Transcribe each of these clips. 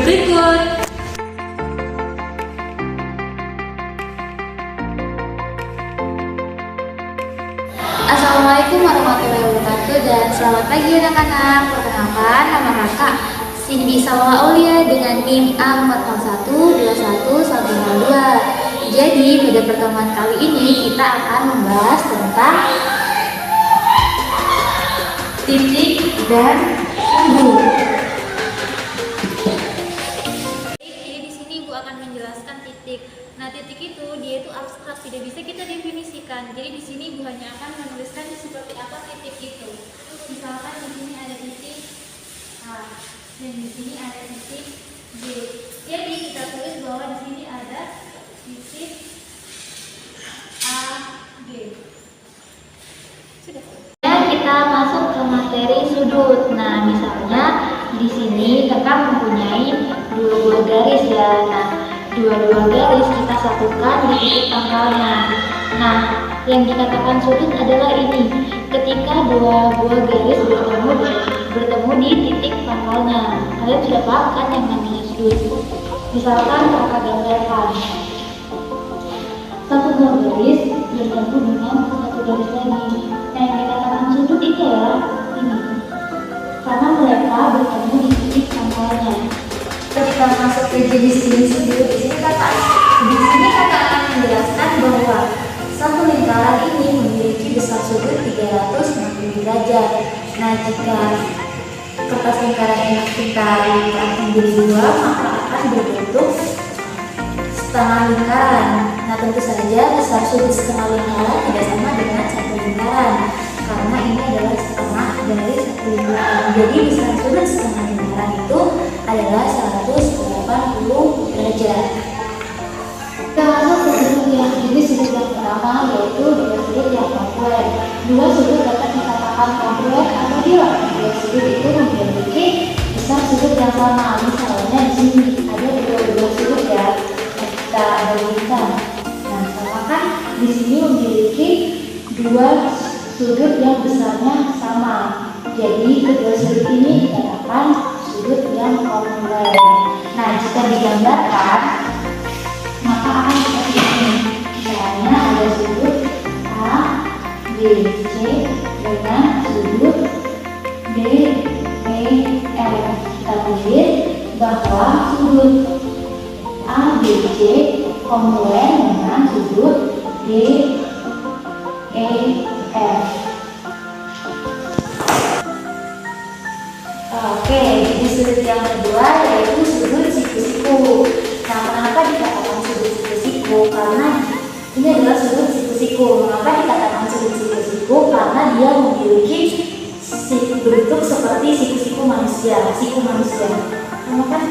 berikut. Assalamualaikum warahmatullahi wabarakatuh dan selamat pagi anak-anak. Perkenalkan, nama kakak Cindy Salwa Aulia dengan NIM A401211102. Jadi pada pertemuan kali ini kita akan membahas tentang titik dan sudut. Jadi di sini Ibu akan menjelaskan titik. Nah, titik itu dia itu abstrak, tidak bisa kita definisikan. Jadi di sini Ibu hanya akan menuliskan seperti apa titik itu. Misalkan di sini ada titik A dan di sini ada titik B. Jadi kita tulis bahwa di sini ada titik A, B. Sudah. Ya, kita masuk ke materi sudut. Nah, misalnya di sini kakak mempunyai dua buah garis ya. Nah, dua garis kita satukan di titik pangkalnya. Nah, yang dikatakan sudut adalah ini. Ketika dua buah garis bertemu di titik pangkalnya. Kalian sudah paham kan yang namanya sudut? Misalkan kakak gambarkan satu buah garis bertemu dengan satu garis lagi. Nah, yang dikatakan sudut itu ya ini. Karena mereka bertemu di titik pangkalnya. Ketika masuk ke jenis sudut, di sini kakak akan menjelaskan bahwa satu lingkaran ini memiliki besar sudut 360 derajat. Nah, jika kertas lingkaran ini kita lipat menjadi dua, maka akan berbentuk setengah lingkaran. Nah, tentu saja besar sudut setengah lingkaran tidak sama dengan satu lingkaran, karena ini adalah setengah dari satu lingkaran. Jadi besar sudut setengah lingkaran itu adalah 180 derajat. Kita masuk ke sudut yang sudut yang pertama, yaitu dua sudut yang kongruent. Dua sudut dapat dikatakan kongruent apabila dua sudut itu memiliki besar sudut yang sama. Misalnya di sini ada dua sudut ya, kita bandingkan. Nah, misalkan di sini memiliki dua sudut yang besarnya sama. Jadi kedua sudut ini dikatakan sudut yang kongruent. Nah, jika digambarkan maka akan seperti ini. Misalnya ada sudut A, B, C dengan sudut D, E, F. Kita tulis bahwa sudut A, B, C kongruent dengan sudut D, E, F. Oke, jadi sudut yang kedua yaitu sudut siku-siku. Nah, kenapa dikatakan sudut siku-siku? Karena ini adalah sudut siku-siku. Mengapa dikatakan sudut siku-siku? Karena dia memiliki bentuk seperti siku-siku manusia. Siku manusia. Sama kan?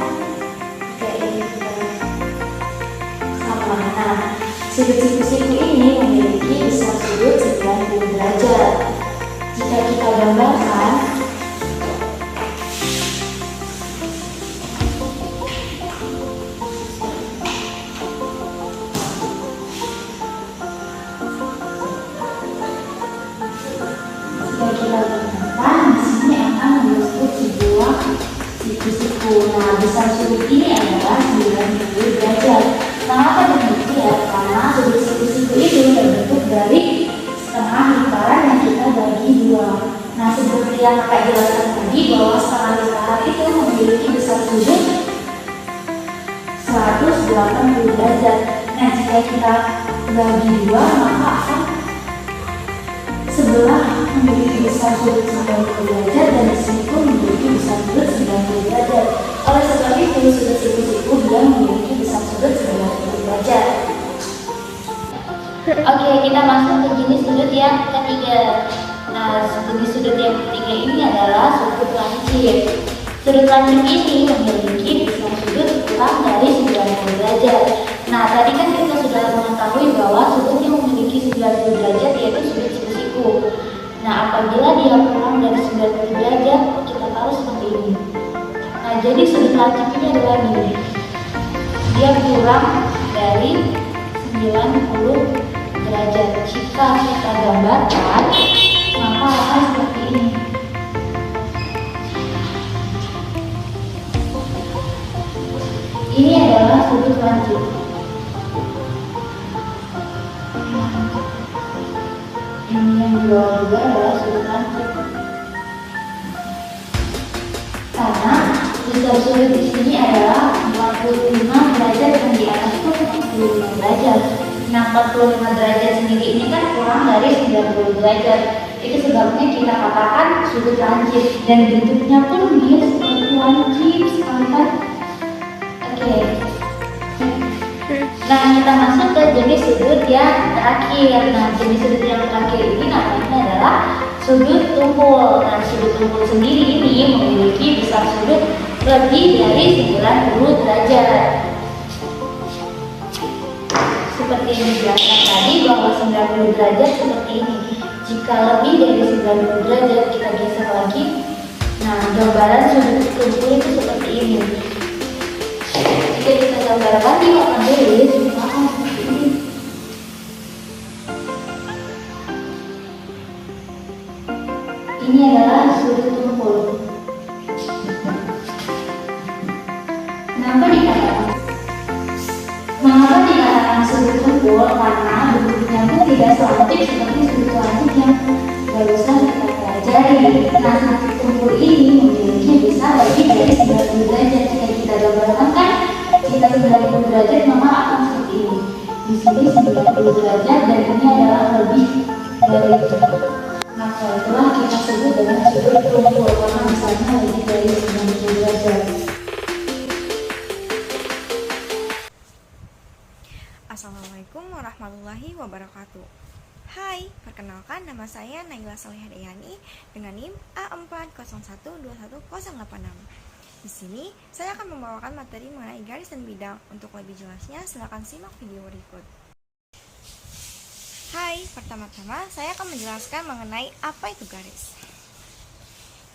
Kayak ini. Sama. Nah, sudut siku-siku ini memiliki besar sudut 90 derajat. Jika kita gambarkan, di sini akan membentuk sebuah siku-siku. Nah, besar sudut ini adalah 90 derajat. Kenapa demikian? Karena sudut siku-siku itu terbentuk dari setengah lingkaran yang kita bagi dua. Nah, seperti yang kakak jelaskan tadi bahwa setengah lingkaran itu memiliki besar sudut 180 derajat. Nah, jika kita bagi dua, maka akan sebelah memiliki besar sudut 90 derajat dan di sini pun memiliki besar sudut 90 derajat. Oleh sebab itu, sudut siku-siku dia memiliki besar sudut 90 derajat. Oke, kita masuk ke jenis sudut yang ketiga. Nah, jenis sudut yang ketiga ini adalah sudut lancip. Sudut lancip ini memiliki besar sudut kurang dari 90 derajat. Nah, tadi kan kita sudah mengetahui bahwa sudut yang memiliki 90 derajat yaitu sudut siku-siku. Nah, apabila dia kurang dari 90 derajat, kita taruh seperti ini. Nah, jadi sudut lancip ini adalah ini. Dia kurang dari 90 derajat. Jika kita gambarkan, maka akan seperti ini. Ini adalah sudut lancip. Ini yang dua juga adalah sudut lancip. Karena besar sudut di sini adalah 45 derajat dan di atas itu 45 derajat. Nah, 45 derajat sendiri ini kan kurang dari 90 derajat. Itu sebabnya kita katakan sudut lancip, dan bentuknya pun dia seperti lancip sekali kan. Oke. Nah, kita masuk ke jenis sudut yang terakhir. Nah, jenis sudut yang terakhir ini namanya adalah sudut tumpul. Nah, sudut tumpul sendiri ini memiliki besar sudut lebih dari 90 derajat. Seperti yang dijelaskan tadi bahwa 90 derajat seperti ini. Jika lebih dari 90 derajat kita geser lagi. Nah, gambaran sudut tumpul itu seperti ini. Jika kita gambarkan di papan tulis, maka seperti ini. Ini adalah sudut tumpul. Mengapa dikatakan sudut tumpul? Karena bentuknya pun tidak selantip seperti sudut lancip yang barusan kita pelajari. Nah, sudut tumpul ini memiliki besar lebih dari 90 derajat. Jika kita gambarkan kan, jika 90 derajat maka akan seperti ini. Di sini 90 derajat dan ini adalah lebih dari itu. Maka itulah kita sebut dengan sudut tumpul karena besarnya lebih dari 90 derajat. Assalamualaikum warahmatullahi wabarakatuh. Hai, perkenalkan nama saya Naila Salihah Dayani dengan NIM A401210806. Di sini saya akan membawakan materi mengenai garis dan bidang. Untuk lebih jelasnya silakan simak video berikut. Hai, pertama-tama saya akan menjelaskan mengenai apa itu garis.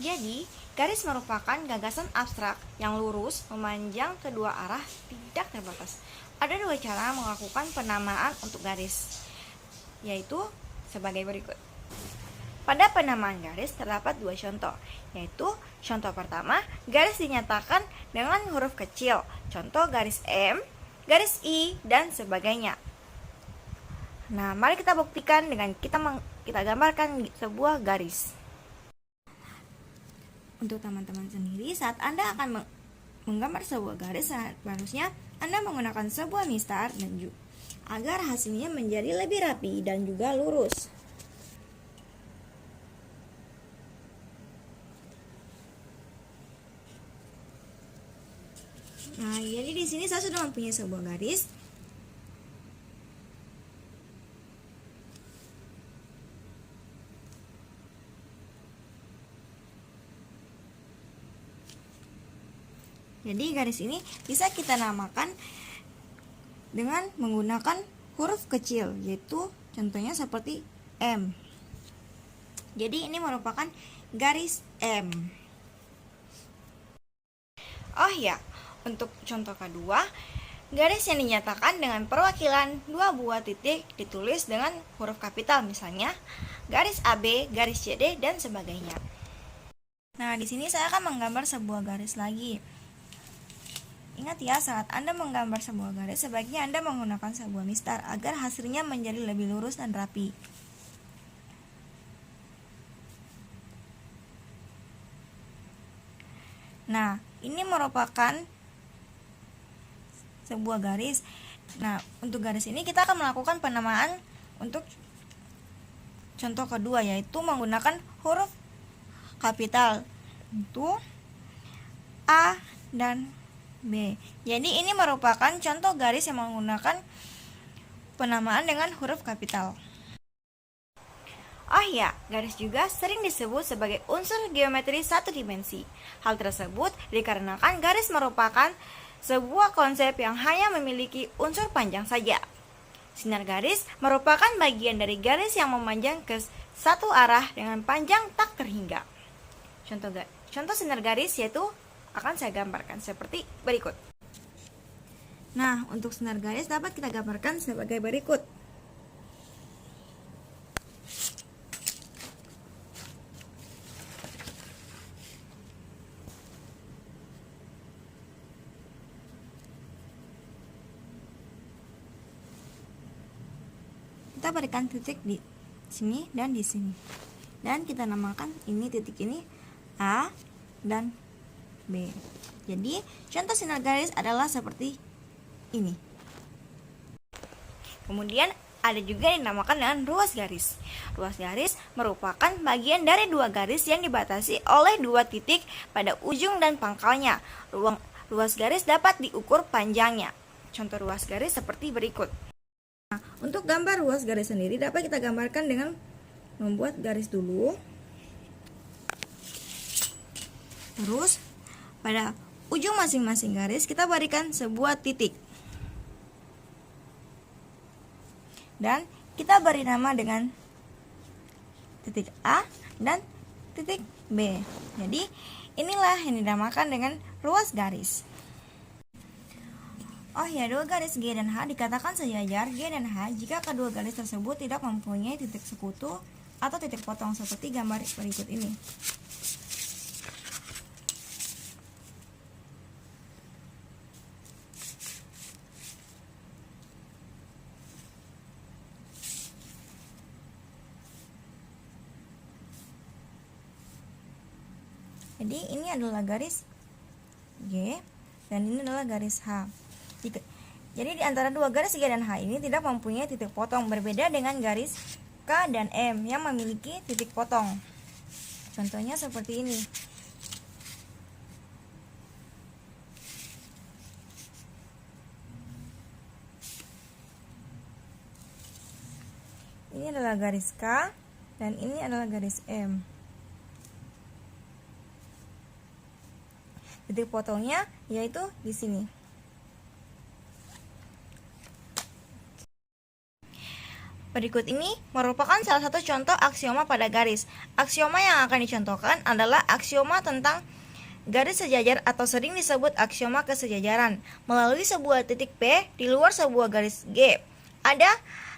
Jadi, garis merupakan gagasan abstrak yang lurus, memanjang kedua arah, tidak terbatas. Ada dua cara melakukan penamaan untuk garis, yaitu sebagai berikut. Pada penamaan garis terdapat dua contoh, yaitu contoh pertama, garis dinyatakan dengan huruf kecil, contoh garis M, garis I, dan sebagainya. Nah, mari kita buktikan dengan kita gambarkan sebuah garis. Untuk teman-teman sendiri, saat Anda akan menggambar sebuah garis, seharusnya Anda menggunakan sebuah mistar dan agar hasilnya menjadi lebih rapi dan juga lurus. Nah, jadi di sini saya sudah mempunyai sebuah garis. Jadi garis ini bisa kita namakan dengan menggunakan huruf kecil, yaitu contohnya seperti M. Jadi ini merupakan garis M. Oh ya, untuk contoh kedua, garis yang dinyatakan dengan perwakilan dua buah titik ditulis dengan huruf kapital, misalnya garis AB, garis CD, dan sebagainya. Nah, di sini saya akan menggambar sebuah garis lagi. Ingat ya, saat Anda menggambar sebuah garis, sebaiknya Anda menggunakan sebuah mistar agar hasilnya menjadi lebih lurus dan rapi. Nah, ini merupakan sebuah garis. Nah, untuk garis ini kita akan melakukan penamaan untuk contoh kedua, yaitu menggunakan huruf kapital, itu A dan B. Jadi ini merupakan contoh garis yang menggunakan penamaan dengan huruf kapital. Oh ya, garis juga sering disebut sebagai unsur geometri satu dimensi. Hal tersebut dikarenakan garis merupakan sebuah konsep yang hanya memiliki unsur panjang saja. Sinar garis merupakan bagian dari garis yang memanjang ke satu arah dengan panjang tak terhingga. Contoh sinar garis yaitu akan saya gambarkan seperti berikut. Nah, untuk sinar garis dapat kita gambarkan sebagai berikut. kita berikan titik di sini dan di sini. Dan kita namakan ini titik ini A dan B. Jadi, contoh sinar garis adalah seperti ini. Kemudian ada juga yang dinamakan dengan ruas garis. Ruas garis merupakan bagian dari dua garis yang dibatasi oleh dua titik pada ujung dan pangkalnya. Ruas garis dapat diukur panjangnya. Contoh ruas garis seperti berikut. Nah, untuk gambar ruas garis sendiri dapat kita gambarkan dengan membuat garis dulu. Terus pada ujung masing-masing garis kita berikan sebuah titik. Dan kita beri nama dengan titik A dan titik B. Jadi inilah yang dinamakan dengan ruas garis. Oh ya, dua garis G dan H dikatakan sejajar G dan H jika kedua garis tersebut tidak mempunyai titik sekutu atau titik potong seperti gambar berikut ini. Jadi ini adalah garis G dan ini adalah garis H. Jadi di antara dua garis G dan H ini tidak mempunyai titik potong, berbeda dengan garis K dan M yang memiliki titik potong. Contohnya seperti ini. Ini adalah garis K dan ini adalah garis M. Titik potongnya yaitu di sini. Berikut ini merupakan salah satu contoh aksioma pada garis. Aksioma yang akan dicontohkan adalah aksioma tentang garis sejajar atau sering disebut aksioma kesejajaran. Melalui sebuah titik P di luar sebuah garis G,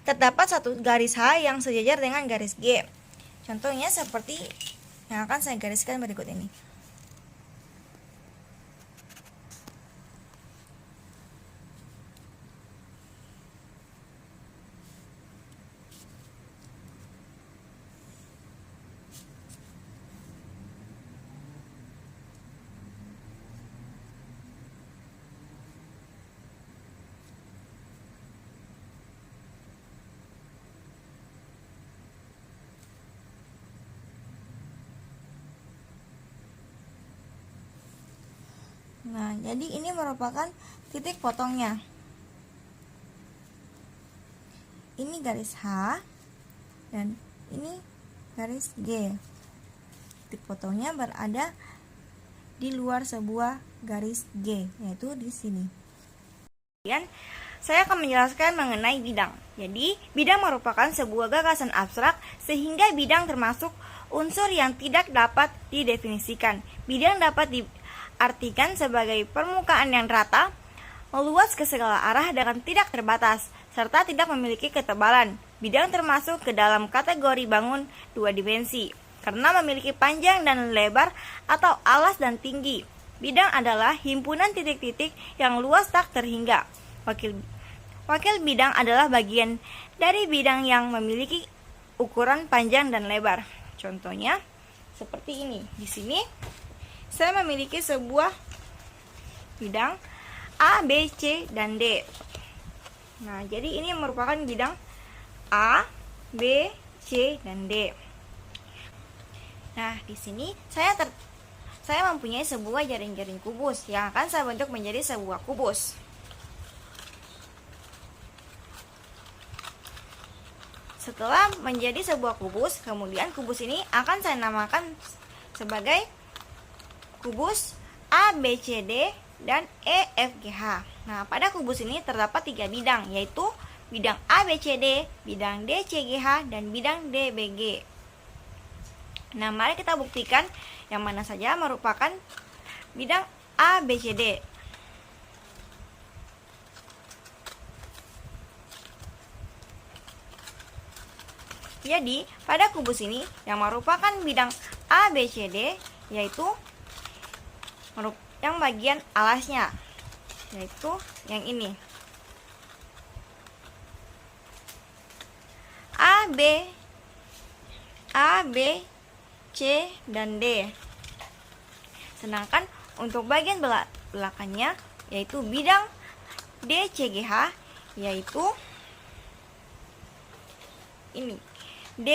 terdapat satu garis H yang sejajar dengan garis G. Contohnya seperti yang akan saya gariskan berikut ini. Nah, jadi ini merupakan titik potongnya. Ini garis H dan ini garis G. Titik potongnya berada di luar sebuah garis G, yaitu di sini. Kemudian saya akan menjelaskan mengenai bidang. Jadi, bidang merupakan sebuah gagasan abstrak sehingga bidang termasuk unsur yang tidak dapat didefinisikan. Bidang dapat diartikan sebagai permukaan yang rata, meluas ke segala arah dengan tidak terbatas, serta tidak memiliki ketebalan. Bidang termasuk ke dalam kategori bangun dua dimensi, karena memiliki panjang dan lebar atau alas dan tinggi. Bidang adalah himpunan titik-titik yang luas tak terhingga. Wakil bidang adalah bagian dari bidang yang memiliki ukuran panjang dan lebar. Contohnya seperti ini. Di sini saya memiliki sebuah bidang A, B, C, dan D. Nah, jadi ini merupakan bidang A, B, C, dan D. Nah, di sini saya mempunyai sebuah jaring-jaring kubus yang akan saya bentuk menjadi sebuah kubus. Setelah menjadi sebuah kubus, kemudian kubus ini akan saya namakan sebagai kubus A, B, C, D, dan E, F, G, H. Nah, pada kubus ini terdapat 3 bidang, yaitu bidang A, B, C, D, bidang D, C, G, H, dan bidang D, B, G. Nah, mari kita buktikan yang mana saja merupakan bidang A, B, C, D. Jadi, pada kubus ini yang merupakan bidang A, B, C, D, yaitu yang bagian alasnya, yaitu yang ini. A, B, C, dan D. Sedangkan untuk bagian belakangnya yaitu bidang DCGH, yaitu ini D,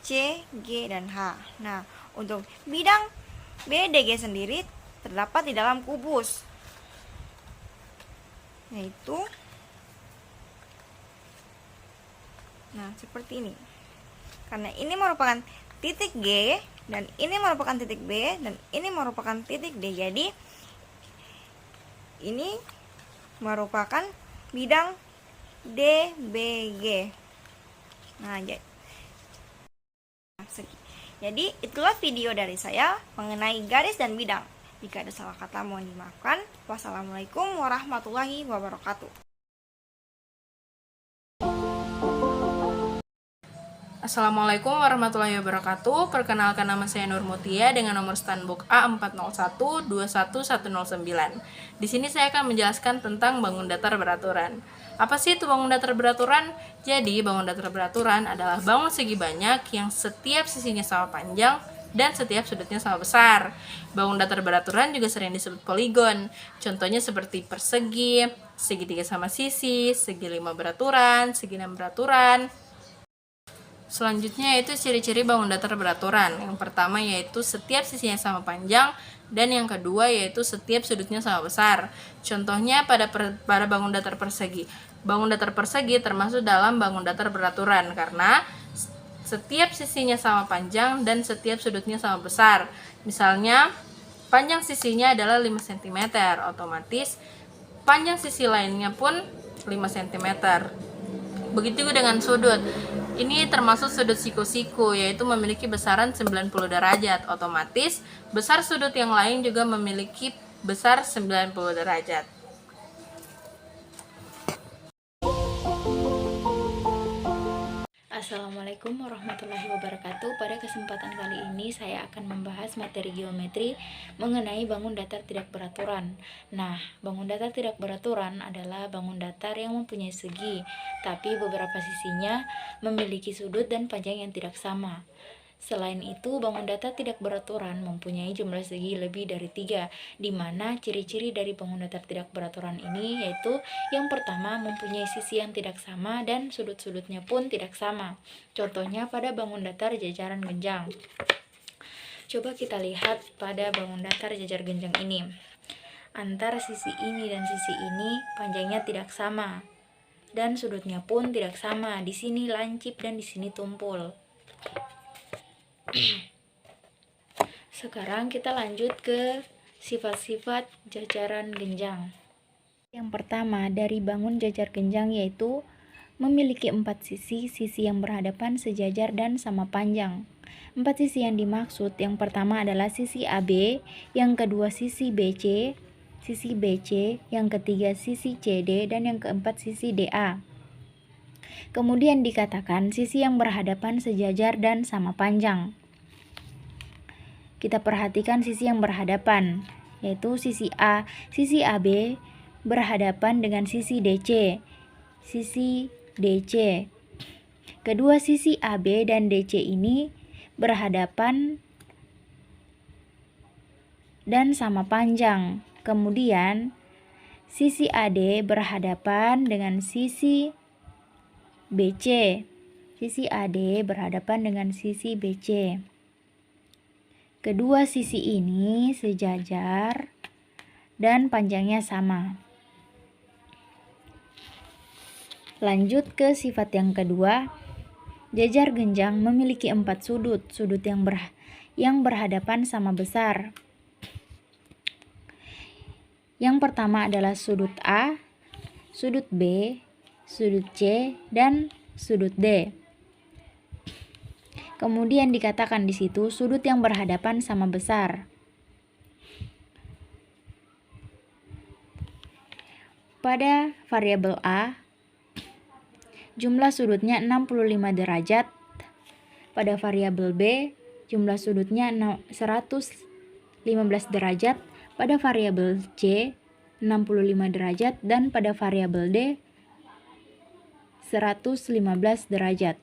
C, G, dan H. Nah, untuk bidang BDG sendiri terdapat di dalam kubus, yaitu seperti ini. Karena ini merupakan titik G dan ini merupakan titik B dan ini merupakan titik D. Jadi ini merupakan bidang DBG. Jadi itulah video dari saya mengenai garis dan bidang. Jika ada salah kata mohon dimaafkan. Wassalamualaikum warahmatullahi wabarakatuh. Assalamualaikum warahmatullahi wabarakatuh. Perkenalkan, nama saya Nur Mutia dengan nomor standbook A401-21109. Di sini saya akan menjelaskan tentang bangun datar beraturan. Apa sih itu bangun datar beraturan? Jadi, bangun datar beraturan adalah bangun segi banyak yang setiap sisinya sama panjang dan setiap sudutnya sama besar. Bangun datar beraturan juga sering disebut poligon. Contohnya seperti persegi, segitiga sama sisi, segi 5 beraturan, segi 6 beraturan. Selanjutnya yaitu ciri-ciri bangun datar beraturan. Yang pertama yaitu setiap sisinya sama panjang, dan yang kedua yaitu setiap sudutnya sama besar. Contohnya pada bangun datar persegi. Bangun datar persegi termasuk dalam bangun datar beraturan karena setiap sisinya sama panjang dan setiap sudutnya sama besar. Misalnya panjang sisinya adalah 5 cm, otomatis panjang sisi lainnya pun 5 cm. Begitu juga dengan sudut. Ini termasuk sudut siku-siku, yaitu memiliki besaran 90 derajat. Otomatis, besar sudut yang lain juga memiliki besar 90 derajat. Assalamualaikum warahmatullahi wabarakatuh. Pada kesempatan kali ini saya akan membahas materi geometri mengenai bangun datar tidak beraturan. Nah, bangun datar tidak beraturan adalah bangun datar yang mempunyai segi, tapi beberapa sisinya memiliki sudut dan panjang yang tidak sama. Selain itu, bangun datar tidak beraturan mempunyai jumlah segi lebih dari 3, di mana ciri-ciri dari bangun datar tidak beraturan ini yaitu yang pertama mempunyai sisi yang tidak sama dan sudut-sudutnya pun tidak sama. Contohnya pada bangun datar jajaran genjang. Coba kita lihat pada bangun datar jajar genjang ini. Antara sisi ini dan sisi ini panjangnya tidak sama dan sudutnya pun tidak sama. Di sini lancip dan di sini tumpul. Sekarang kita lanjut ke sifat-sifat jajaran genjang. Yang pertama dari bangun jajar genjang yaitu memiliki 4 sisi yang berhadapan, sejajar, dan sama panjang. 4 sisi yang dimaksud, yang pertama adalah sisi AB, yang kedua sisi BC, yang ketiga sisi CD, dan yang keempat sisi DA. Kemudian dikatakan sisi yang berhadapan, sejajar, dan sama panjang. Kita perhatikan sisi yang berhadapan, yaitu sisi A. Sisi AB berhadapan dengan sisi DC. Kedua sisi AB dan DC ini berhadapan dan sama panjang. Kemudian sisi AD berhadapan dengan sisi BC. Sisi AD berhadapan dengan sisi BC. Kedua sisi ini sejajar dan panjangnya sama. Lanjut ke sifat yang kedua. Jajar genjang memiliki 4 sudut yang berhadapan sama besar. Yang pertama adalah sudut A, sudut B, sudut C, dan sudut D. Kemudian dikatakan di situ sudut yang berhadapan sama besar. Pada variabel A, jumlah sudutnya 65 derajat. Pada variabel B, jumlah sudutnya 115 derajat. Pada variabel C, 65 derajat. Dan pada variabel D, 115 derajat.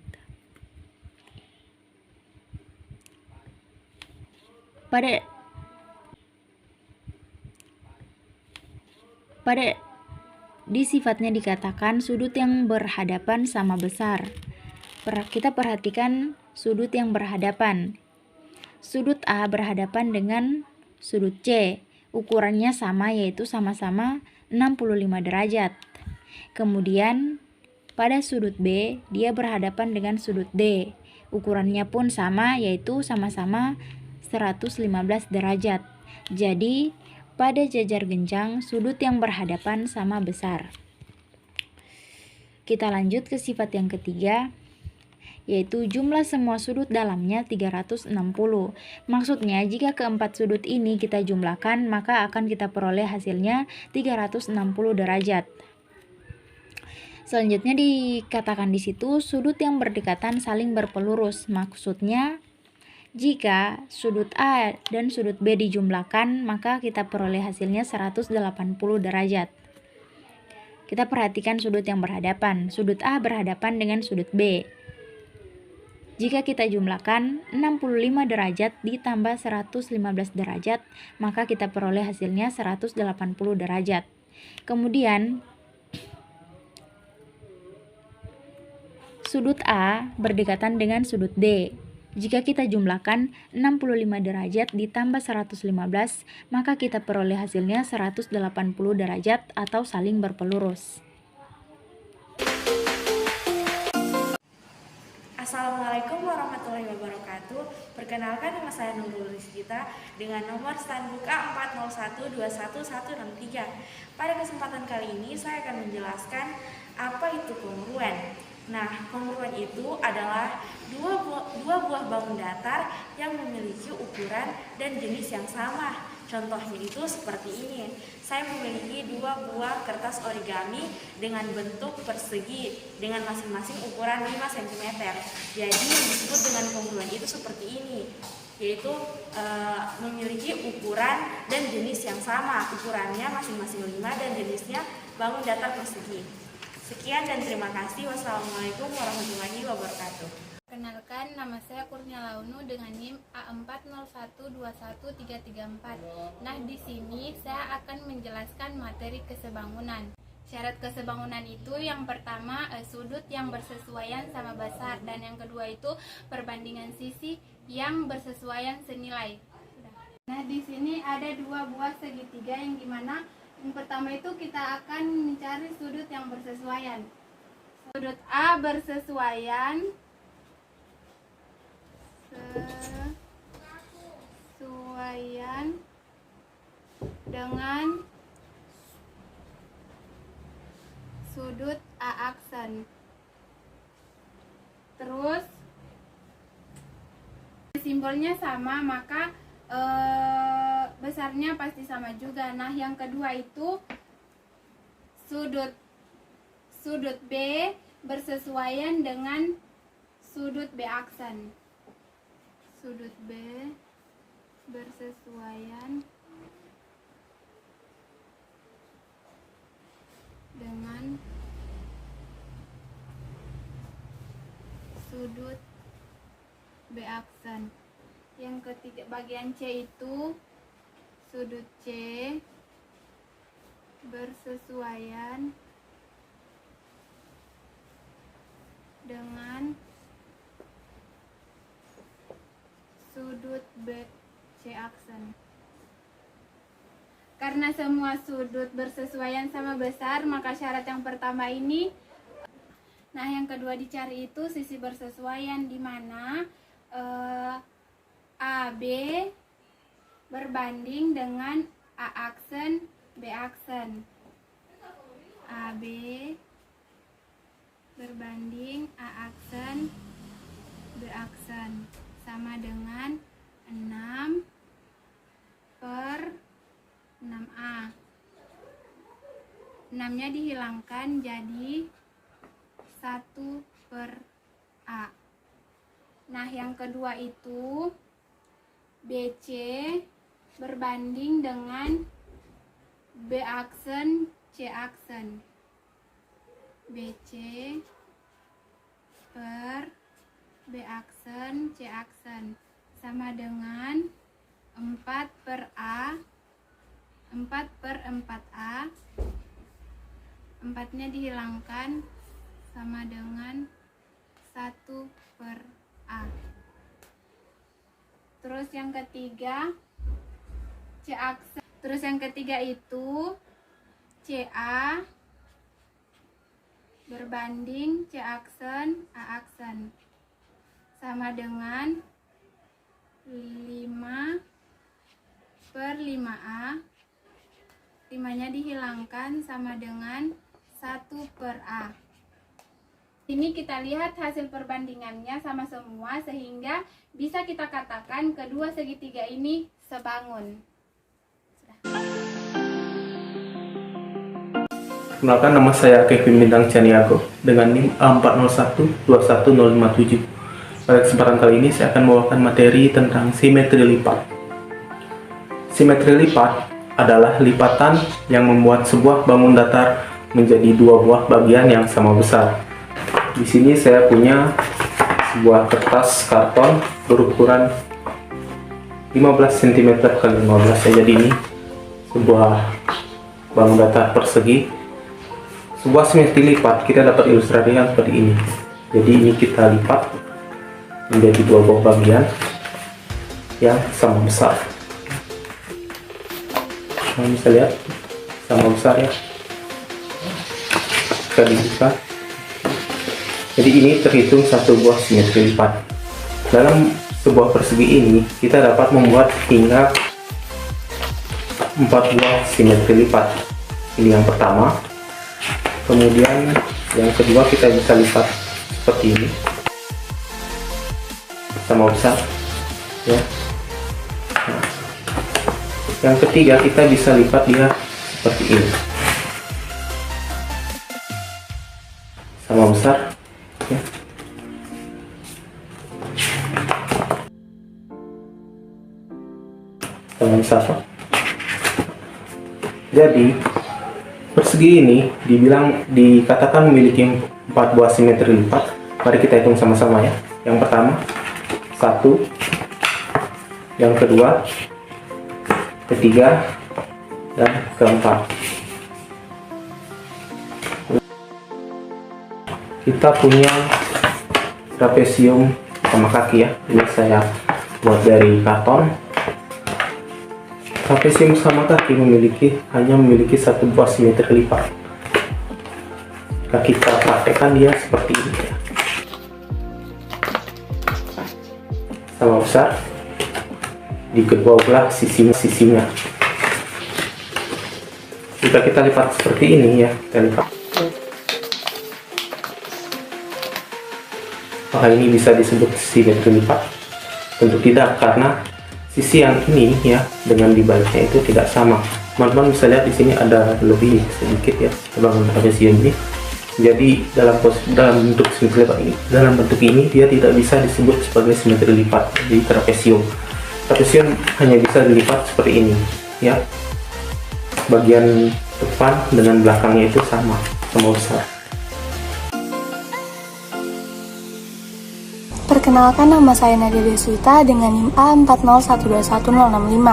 Di sifatnya dikatakan sudut yang berhadapan sama besar. Kita perhatikan sudut yang berhadapan. Sudut A berhadapan dengan sudut C. Ukurannya sama, yaitu sama-sama 65 derajat. Kemudian pada sudut B, dia berhadapan dengan sudut D. Ukurannya pun sama, yaitu sama-sama 115 derajat. Jadi, pada jajar genjang, sudut yang berhadapan sama besar. Kita lanjut ke sifat yang ketiga, yaitu jumlah semua sudut dalamnya 360. Maksudnya, jika keempat sudut ini kita jumlahkan, maka akan kita peroleh hasilnya 360 derajat. Selanjutnya dikatakan di situ sudut yang berdekatan saling berpelurus. Maksudnya, jika sudut A dan sudut B dijumlahkan, maka kita peroleh hasilnya 180 derajat. Kita perhatikan sudut yang berhadapan. Sudut A berhadapan dengan sudut B. Jika kita jumlahkan 65 derajat ditambah 115 derajat, maka kita peroleh hasilnya 180 derajat. Kemudian, sudut A berdekatan dengan sudut D. Jika kita jumlahkan 65 derajat ditambah 115, maka kita peroleh hasilnya 180 derajat atau saling berpelurus. Assalamualaikum warahmatullahi wabarakatuh. Perkenalkan, nama saya Nurul Rizkita dengan nomor stand buka 401211163. Pada kesempatan kali ini saya akan menjelaskan apa itu kongruen. Nah, kongruen itu adalah dua buah bangun datar yang memiliki ukuran dan jenis yang sama. Contohnya itu seperti ini. Saya memiliki dua buah kertas origami dengan bentuk persegi dengan masing-masing ukuran 5 cm. Jadi yang disebut dengan kongruen itu seperti ini, yaitu memiliki ukuran dan jenis yang sama. Ukurannya masing-masing 5 dan jenisnya bangun datar persegi. Sekian dan terima kasih. Wassalamualaikum warahmatullahi wabarakatuh. Perkenalkan, nama saya Kurnia Launu dengan NIM A401213334. Nah, di sini saya akan menjelaskan materi kesebangunan. Syarat kesebangunan itu yang pertama sudut yang bersesuaian sama besar, dan yang kedua itu perbandingan sisi yang bersesuaian senilai. Nah, di sini ada dua buah segitiga yang dimana yang pertama itu kita akan mencari sudut yang bersesuaian. Sudut A bersesuaian dengan sudut A aksen. Terus simbolnya sama, maka besarnya pasti sama juga. Nah, yang kedua itu sudut B bersesuaian dengan sudut B aksen. Sudut B bersesuaian dengan sudut B aksen. Yang ketiga, bagian C itu sudut C bersesuaian dengan sudut B C aksen. Karena semua sudut bersesuaian sama besar, maka syarat yang pertama ini. Nah, yang kedua dicari itu sisi bersesuaian, di mana AB berbanding dengan A aksen B aksen. AB berbanding A aksen B aksen sama dengan 6/6A. 6-nya dihilangkan jadi 1/A. Nah, yang kedua itu BC berbanding dengan B aksen C aksen. BC per B aksen C aksen sama dengan 4 per A, 4 per 4A, 4-nya dihilangkan sama dengan 1 per A. Terus yang ketiga C aksen. Terus yang ketiga itu CA berbanding C aksen A aksen sama dengan 5 per 5A, 5-nya dihilangkan sama dengan 1 per A. Ini kita lihat hasil perbandingannya sama semua sehingga bisa kita katakan kedua segitiga ini sebangun. Perkenalkan, nama saya Kevin Bintang Caniago dengan NIM A40121057. Pada kesempatan kali ini saya akan membawakan materi tentang simetri lipat. Simetri lipat adalah lipatan yang membuat sebuah bangun datar menjadi dua buah bagian yang sama besar. Di sini saya punya sebuah kertas karton berukuran 15 cm x 15. Jadi ini sebuah bangun datar persegi. Sebuah simetri lipat kita dapat ilustrasikan seperti ini. Jadi ini kita lipat menjadi dua buah bagian yang sama besar. Kalian bisa lihat sama besar ya. Kita dibuka. Jadi ini terhitung satu buah simetri lipat. Dalam sebuah persegi ini kita dapat membuat hingga 4 buah simetri lipat. Ini yang pertama. Kemudian yang kedua kita bisa lipat seperti ini. Sama besar ya. Nah, yang ketiga kita bisa lipat dia seperti ini. Sama besar ya. Sama besar. Jadi persegi ini dikatakan memiliki 4 buah simetri lipat. Mari kita hitung sama-sama ya. Yang pertama 1, yang kedua, ketiga, dan keempat. Kita punya trapesium sama kaki ya. Ini saya buat dari karton. Trapesium sama kaki hanya memiliki satu buah simetri lipat. Kita praktekkan dia seperti ini ya. Sama besar di kedua belah sisinya. Jika kita lipat seperti ini ya, kita lipat. Apakah ini bisa disebut simetri lipat? Tentu tidak, karena sisi yang ini ya dengan dibaliknya itu tidak sama. Teman-teman bisa lihat di sini ada lebih sedikit ya bangun trapesium ini. Jadi dalam bentuk simetri lipat ini, dalam bentuk ini dia tidak bisa disebut sebagai simetri lipat di trapesium. Trapesium hanya bisa dilipat seperti ini ya. Bagian depan dengan belakangnya itu sama besar. Perkenalkan, nama saya Nadia Deswita dengan NIM A40121065.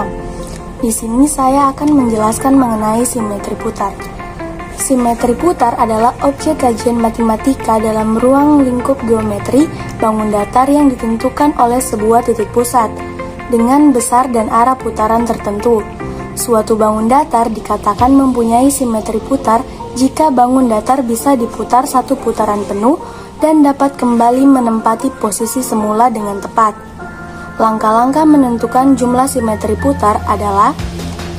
Di sini saya akan menjelaskan mengenai simetri putar. Simetri putar adalah objek kajian matematika dalam ruang lingkup geometri bangun datar yang ditentukan oleh sebuah titik pusat dengan besar dan arah putaran tertentu. Suatu bangun datar dikatakan mempunyai simetri putar jika bangun datar bisa diputar satu putaran penuh dan dapat kembali menempati posisi semula dengan tepat. Langkah-langkah menentukan jumlah simetri putar adalah: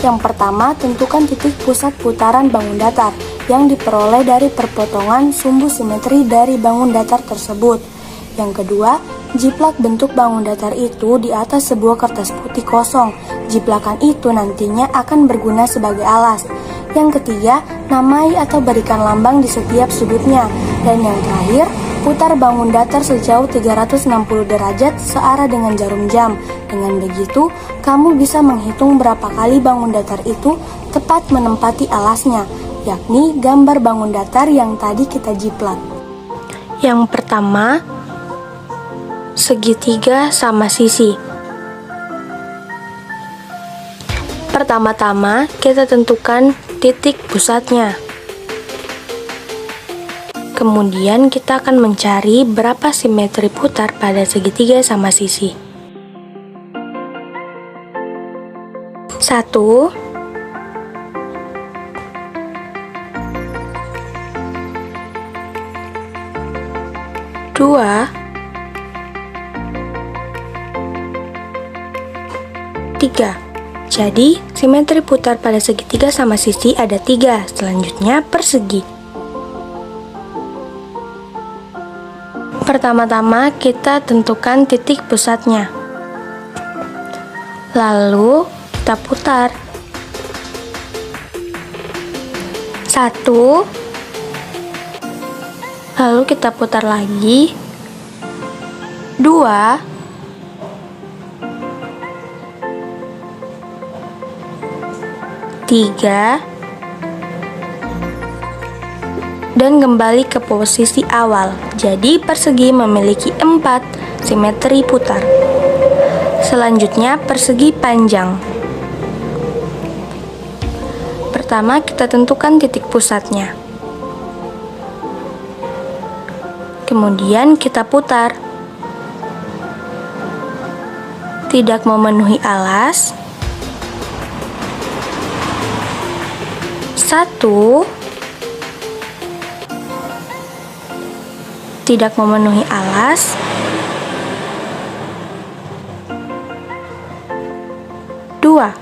yang pertama, tentukan titik pusat putaran bangun datar yang diperoleh dari perpotongan sumbu simetri dari bangun datar tersebut. Yang kedua, jiplak bentuk bangun datar itu di atas sebuah kertas putih kosong. Jiplakan itu nantinya akan berguna sebagai alas. Yang ketiga, namai atau berikan lambang di setiap sudutnya. Dan yang terakhir, putar bangun datar sejauh 360 derajat searah dengan jarum jam. Dengan begitu, kamu bisa menghitung berapa kali bangun datar itu tepat menempati alasnya, yakni gambar bangun datar yang tadi kita jiplak. Yang pertama, segitiga sama sisi. Pertama-tama, kita tentukan titik pusatnya. Kemudian kita akan mencari berapa simetri putar pada segitiga sama sisi. 1 2 3. Jadi, simetri putar pada segitiga sama sisi ada 3. Selanjutnya, persegi. Pertama-tama, kita tentukan titik pusatnya. Lalu, kita putar. 1. Lalu kita putar lagi. 2. 3. Dan kembali ke posisi awal. Jadi persegi memiliki 4 simetri putar. Selanjutnya persegi panjang. Pertama kita tentukan titik pusatnya. Kemudian kita putar. Tidak memenuhi alas. 1. Tidak memenuhi alas. 2.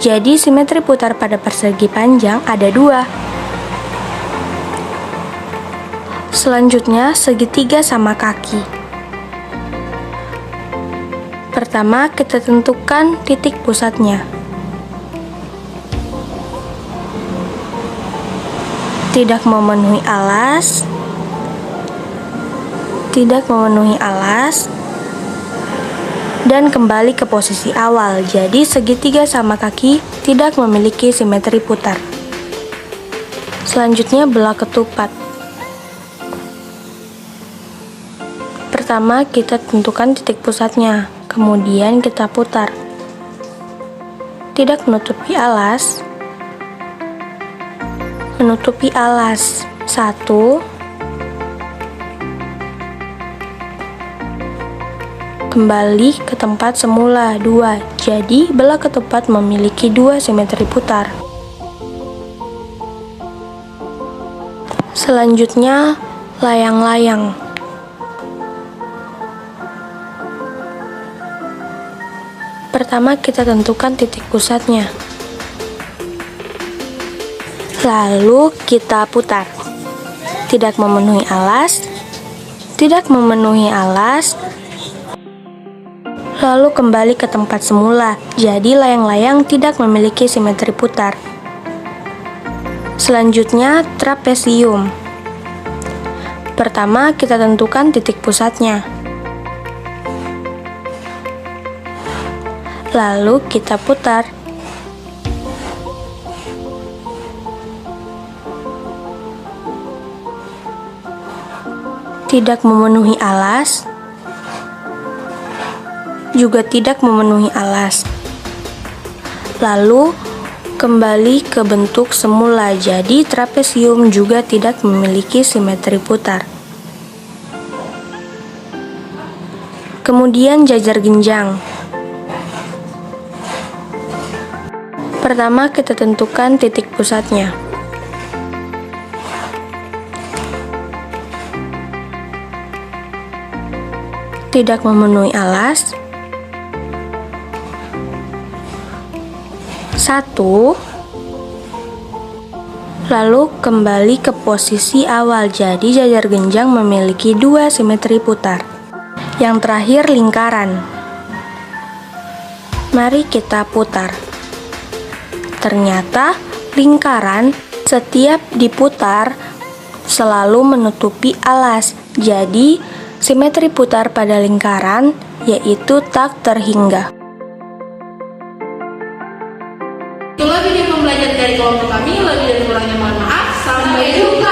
Jadi simetri putar pada persegi panjang ada 2. Selanjutnya segitiga sama kaki. Pertama kita tentukan titik pusatnya. Tidak memenuhi alas. Tidak memenuhi alas. Dan kembali ke posisi awal. Jadi segitiga sama kaki tidak memiliki simetri putar. Selanjutnya belah ketupat. Pertama kita tentukan titik pusatnya, kemudian kita putar. Tidak menutupi alas. Menutupi alas. 1. Kembali ke tempat semula. 2. Jadi belah ketupat memiliki 2 simetri putar. Selanjutnya layang-layang. Pertama kita tentukan titik pusatnya. Lalu kita putar. Tidak memenuhi alas. Tidak memenuhi alas. Lalu kembali ke tempat semula. Jadi layang-layang tidak memiliki simetri putar. Selanjutnya trapesium. Pertama kita tentukan titik pusatnya. Lalu kita putar. Tidak memenuhi alas. Juga tidak memenuhi alas. Lalu kembali ke bentuk semula. Jadi trapesium juga tidak memiliki simetri putar. Kemudian jajar genjang. Pertama kita tentukan titik pusatnya. Tidak memenuhi alas. 1. Lalu kembali ke posisi awal. Jadi jajar genjang memiliki 2 simetri putar. Yang terakhir lingkaran. Mari kita putar. Ternyata lingkaran setiap diputar selalu menutupi alas. Jadi simetri putar pada lingkaran yaitu tak terhingga. Itulah video pembelajaran dari kelompok kami. Lebih dan kurangnya mohon maaf. Sampai jumpa.